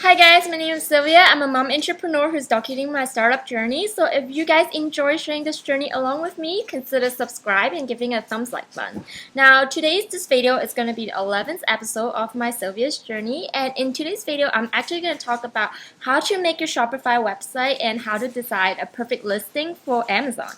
Hi guys, my name is Sylvia. I'm a mom entrepreneur who's documenting my startup journey. So if you guys enjoy sharing this journey along with me, consider subscribe and giving a thumbs like button. Now this video is going to be the 11th episode of my Sylvia's journey, and in today's video I'm actually going to talk about how to make your Shopify website and how to decide a perfect listing for Amazon.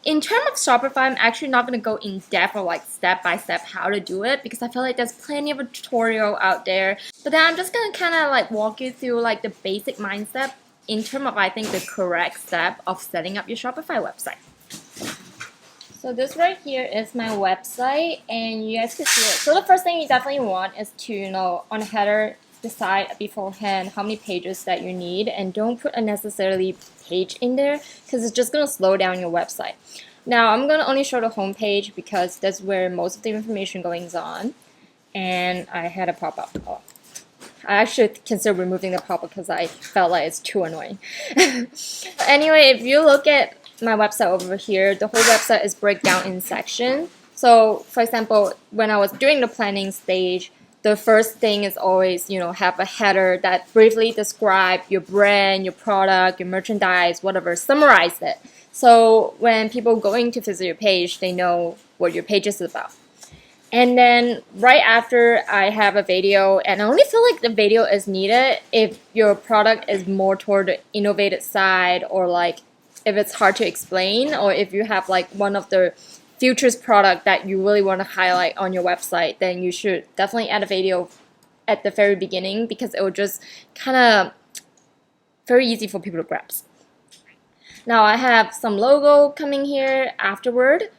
In terms of Shopify, I'm actually not going to go in depth or like step by step how to do it because I feel like there's plenty of a tutorial out there. But then I'm just going to kind of like walk you through like the basic mindset in terms of I think the correct step of setting up your Shopify website. So this right here is my website and you guys can see it. So the first thing you definitely want is to, on the header, decide beforehand how many pages that you need, and don't put unnecessarily page in there because it's just going to slow down your website. Now I'm going to only show the home page because that's where most of the information goes on, and I had a pop-up. Oh, I actually considered removing the pop-up because I felt like it's too annoying. Anyway, if you look at my website over here, the whole website is break down in sections. So for example, when I was doing the planning stage, the first thing is always, have a header that briefly describe your brand, your product, your merchandise, whatever, summarize it. So when people going to visit your page, they know what your page is about. And then right after I have a video, and I only feel like the video is needed if your product is more toward the innovative side, or like if it's hard to explain, or if you have like one of the futures product that you really want to highlight on your website, then you should definitely add a video at the very beginning because it will just kind of very easy for people to grasp. Now I have some logo coming here afterward,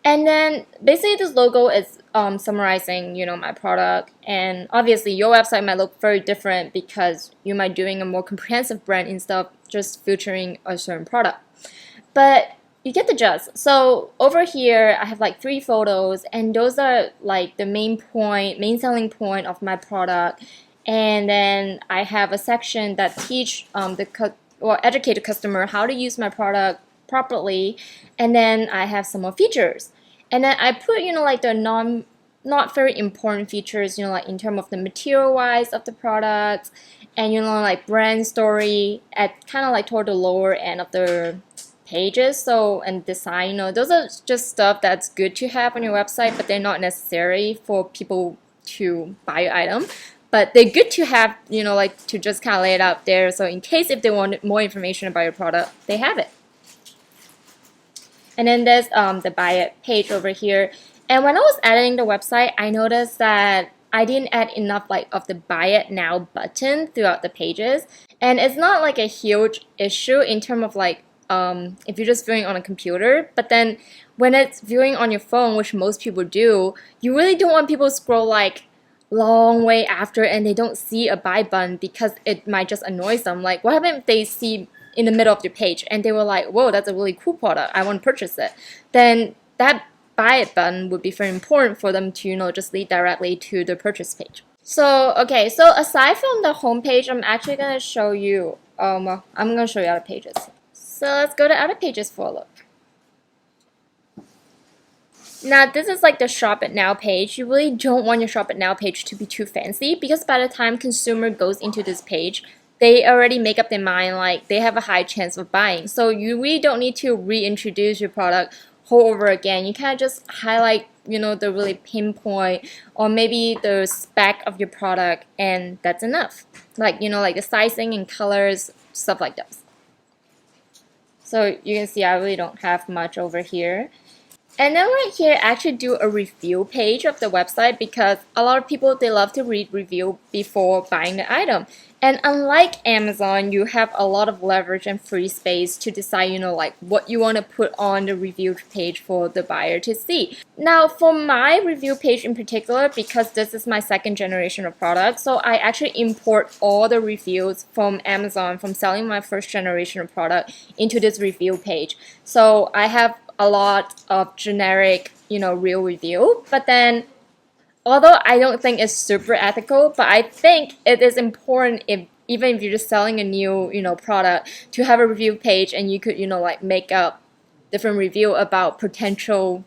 and then basically this logo is summarizing my product, and obviously your website might look very different because you might doing a more comprehensive brand instead of just featuring a certain product, but you get the gist. So over here I have like 3 photos, and those are like the main selling point of my product. And then I have a section that teach educate the customer how to use my product properly. And then I have some more features, and then I put like the not very important features, like in terms of the material wise of the product, and like brand story at kind of like toward the lower end of the pages. So, and design, those are just stuff that's good to have on your website, but they're not necessary for people to buy your item, but they're good to have, like to just kind of lay it out there, so in case if they want more information about your product, they have it. And then there's the buy it page over here, and when I was editing the website, I noticed that I didn't add enough of the buy it now button throughout the pages, and it's not like a huge issue in terms of if you're just viewing on a computer, but then when it's viewing on your phone, which most people do, you really don't want people to scroll like long way after and they don't see a buy button because it might just annoy them. Like, what happens if they see in the middle of your page and they were like, whoa, that's a really cool product, I want to purchase it? Then that buy it button would be very important for them to just lead directly to the purchase page. So okay, so aside from the home page, I'm actually going to show you I'm going to show you other pages. So let's go to other pages for a look. Now this is like the Shop It Now page. You really don't want your Shop It Now page to be too fancy because by the time consumer goes into this page, they already make up their mind, like they have a high chance of buying. So you really don't need to reintroduce your product whole over again. You kind of just highlight the really pinpoint or maybe the spec of your product, and that's enough. Like like the sizing and colors, stuff like that. So you can see I really don't have much over here. And then right here, I actually do a review page of the website because a lot of people, they love to read review before buying the item. And unlike Amazon, you have a lot of leverage and free space to decide, like what you want to put on the review page for the buyer to see. Now, for my review page in particular, because this is my 2nd generation of products, so I actually import all the reviews from Amazon from selling my 1st generation of product into this review page. So I have a lot of generic, real review, but then although I don't think it's super ethical, but I think it is important even if you're just selling a new, product, to have a review page, and you could, like make up different review about potential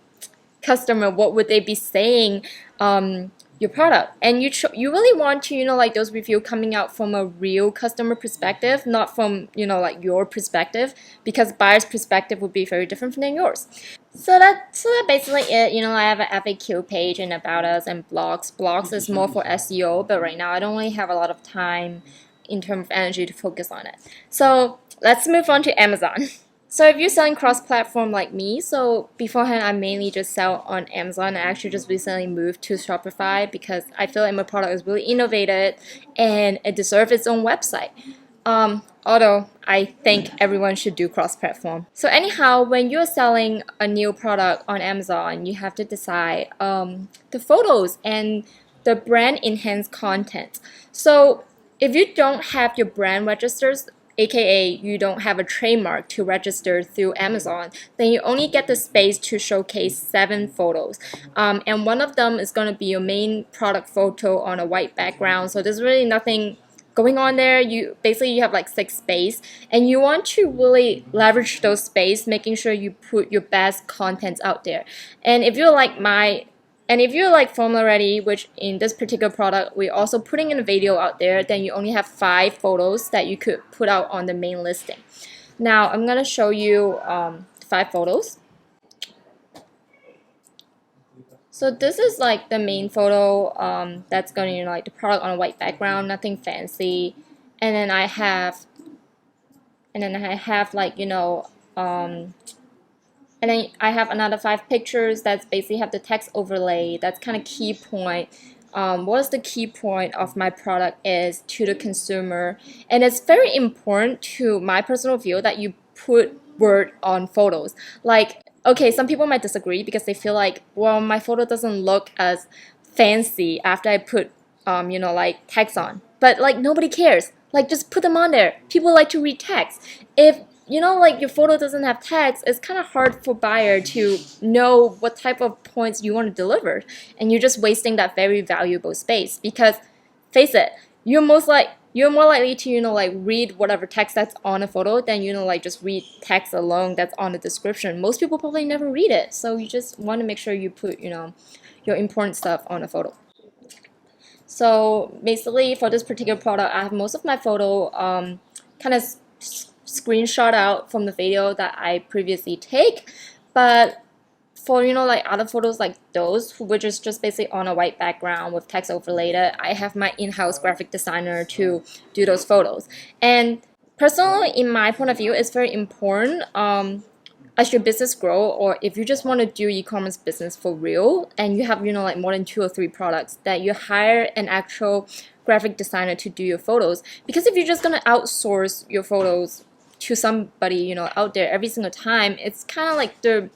customer. What would they be saying, your product. And you really want to, like those review coming out from a real customer perspective, not from, like your perspective, because buyer's perspective would be very different than yours. So that's basically it. I have an FAQ page and About Us and blogs. Blogs is more for SEO, but right now I don't really have a lot of time in terms of energy to focus on it. So let's move on to Amazon. So if you're selling cross-platform like me, so beforehand I mainly just sell on Amazon. I actually just recently moved to Shopify because I feel like my product is really innovative and it deserves its own website. Although I think everyone should do cross-platform. So anyhow, when you're selling a new product on Amazon, you have to decide the photos and the brand enhanced content. So if you don't have your brand registered, aka you don't have a trademark to register through Amazon, then you only get the space to showcase 7 photos. And one of them is going to be your main product photo on a white background. So there's really nothing going on there. You have like 6 space, and you want to really leverage those space, making sure you put your best content out there. And if you're like Formula Ready, which in this particular product we're also putting in a video out there, then you only have 5 photos that you could put out on the main listing. Now I'm gonna show you 5 photos. So this is like the main photo that's going to like the product on a white background, nothing fancy. And then I have like and then I have another 5 pictures that's basically have the text overlay. That's kind of key point. What is the key point of my product is to the consumer. And it's very important to my personal view that you put word on photos. Like, okay, some people might disagree because they feel like, well, my photo doesn't look as fancy after I put, like text on. But like nobody cares. Like just put them on there. People like to read text. If like your photo doesn't have text, it's kind of hard for buyer to know what type of points you want to deliver, and you're just wasting that very valuable space. Because face it, you're more likely to like read whatever text that's on a photo than like just read text alone that's on the description. Most people probably never read it, so you just want to make sure you put your important stuff on a photo. So basically for this particular product, I have most of my photo kind of screenshot out from the video that I previously take, but for like other photos like those, which is just basically on a white background with text overlaid, I have my in-house graphic designer to do those photos. And personally, in my point of view, it's very important as your business grow, or if you just want to do e-commerce business for real and you have like more than 2 or 3 products, that you hire an actual graphic designer to do your photos. Because if you're just going to outsource your photos to somebody out there every single time, it's kind of like the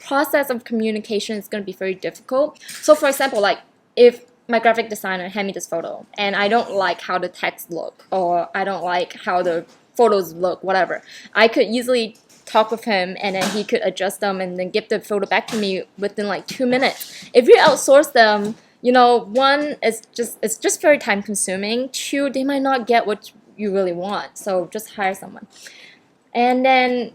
process of communication is going to be very difficult. So for example, like if my graphic designer hand me this photo and I don't like how the text look, or I don't like how the photos look, whatever, I could easily talk with him and then he could adjust them and then give the photo back to me within like 2 minutes. If you outsource them, one, it's just very time consuming. 2, they might not get what you really want. So just hire someone. And then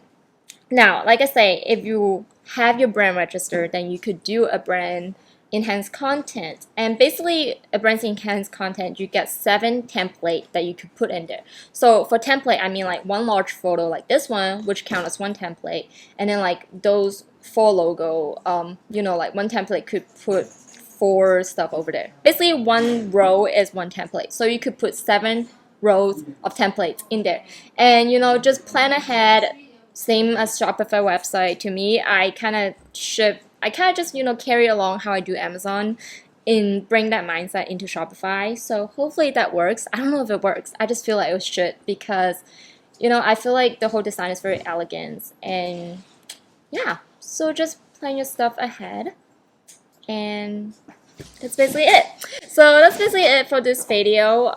now, like I say, if you have your brand registered, then you could do a brand enhanced content. And basically a brand enhanced content, you get 7 templates that you could put in there. So for template, I mean like one large photo like this one, which count as 1 template, and then like those 4 logo, like one template could put 4 stuff over there. Basically 1 row is 1 template. So you could put 7 rows of templates in there, and just plan ahead. Same as Shopify website. To me, I kind of just carry along how I do Amazon and bring that mindset into Shopify. So hopefully that works. I don't know if it works. I just feel like it should, because I feel like the whole design is very elegant. And yeah, so just plan your stuff ahead, and that's basically it. So that's basically it for this video.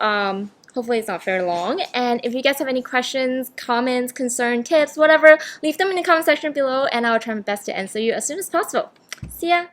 Hopefully it's not very long. And if you guys have any questions, comments, concerns, tips, whatever, leave them in the comment section below and I'll try my best to answer you as soon as possible. See ya!